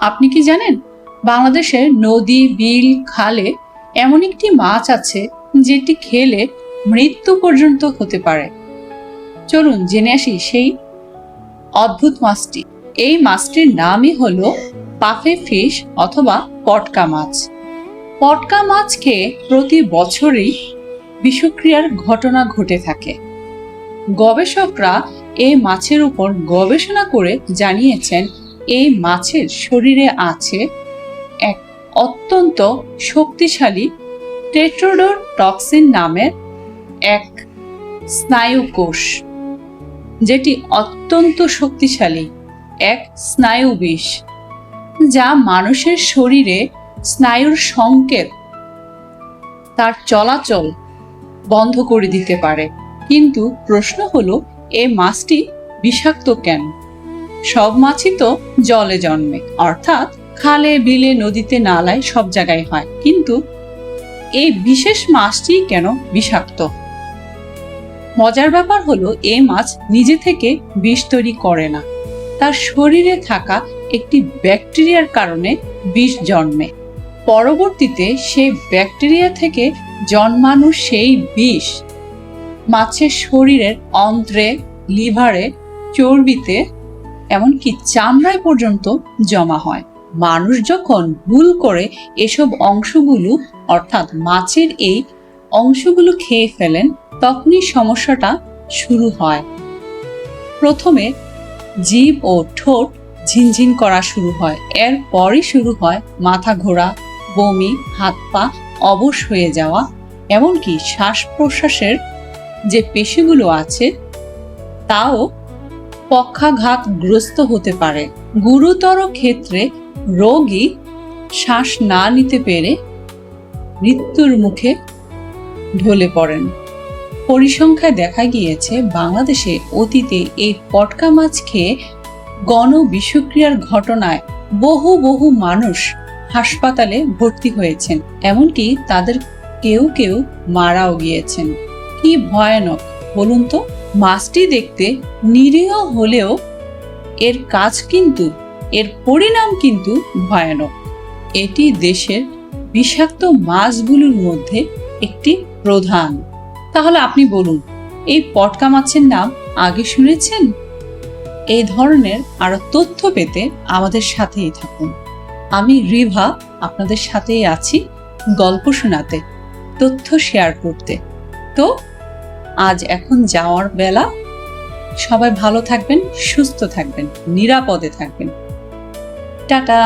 আপনি কি জানেন বাংলাদেশের নদী, বিল, খালে এমন একটি মাছ আছে যেটি খেলে মৃত্যু পর্যন্ত হতে পারে। চলুন জেনে আসি সেই অদ্ভুত মাছটি। এই মাছটির নামই হলো পাফে ফিশ অথবা পটকা মাছ। পটকা মাছ খেয়ে প্রতি বছরই বিষক্রিয়ার ঘটনা ঘটে থাকে। গবেষকরা এই মাছের উপর গবেষণা করে জানিয়েছেন এই মাছের শরীরে আছে এক অত্যন্ত শক্তিশালী টেট্রোডোটক্সিন নামের এক স্নায়ু কোষ, যেটি অত্যন্ত শক্তিশালী এক স্নায়ু বিষ, যা মানুষের শরীরে স্নায়ুর সংকেত, তার চলাচল বন্ধ করে দিতে পারে। কিন্তু প্রশ্ন হলো, এই মাছটি বিষাক্ত কেন? সব মাছই তো জলে জন্মে, অর্থাৎ খালে, বিলে, নদীতে, নালায় সব জায়গায় হয়, কিন্তু এই বিশেষ মাছটি কেন বিষাক্ত? মজার ব্যাপার হলো, এই মাছ নিজে থেকে বিষ তৈরি করে না, তার শরীরে থাকা একটি ব্যাকটেরিয়ার কারণে বিষ জন্মে। পরবর্তীতে সেই ব্যাকটেরিয়া থেকে জন্মানো সেই বিষ মাছের শরীরের অন্ত্রে, লিভারে, চর্বিতে, এমনকি চামড়ায় পর্যন্ত জমা হয়। মানুষ যখন ভুল করে এসব অংশগুলো, অর্থাৎ মাছের এই অংশগুলো খেয়ে ফেলেন, তখনই সমস্যাটা শুরু হয়। প্রথমে জিভ ও ঠোঁট ঝিনঝিন করা শুরু হয়, এরপরই শুরু হয় মাথা ঘোরা, বমি, হাত পা অবশ হয়ে যাওয়া, এমনকি শ্বাস প্রশ্বাসের যে পেশিগুলো আছে তাও পক্ষাঘাতগ্রস্ত হতে পারে। গুরুতর ক্ষেত্রে রোগী শ্বাস না নিতে পেরে মৃত্যুর মুখে ঢলে পড়েন। পরিসংখ্যায় দেখা গিয়েছে বাংলাদেশে অতীতে এই পটকা মাছ খেয়ে গণবিষক্রিয়ার ঘটনায় বহু মানুষ হাসপাতালে ভর্তি হয়েছেন, এমনকি তাদের কেউ কেউ মারাও গিয়েছেন। কি ভয়ানক বলুন তো! মাছটি দেখতে নিরীহ হলেও এর কাজ কিন্তু, এর পরিণাম কিন্তু ভয়ানক। এটি দেশের বিষাক্ত মাছগুলোর মধ্যে একটি প্রধান। তাহলে আপনি বলুন, এই পটকা মাছের নাম আগে শুনেছেন? এই ধরনের আরো তথ্য পেতে আমাদের সাথেই থাকুন। আমি রিভা আপনাদের সাথেই আছি, গল্প শোনাতে, তথ্য শেয়ার করতে। তো আজ এখন যাওয়ার বেলা। সবাই ভালো থাকবেন, সুস্থ থাকবেন, নিরাপদে থাকবেন। টাটা।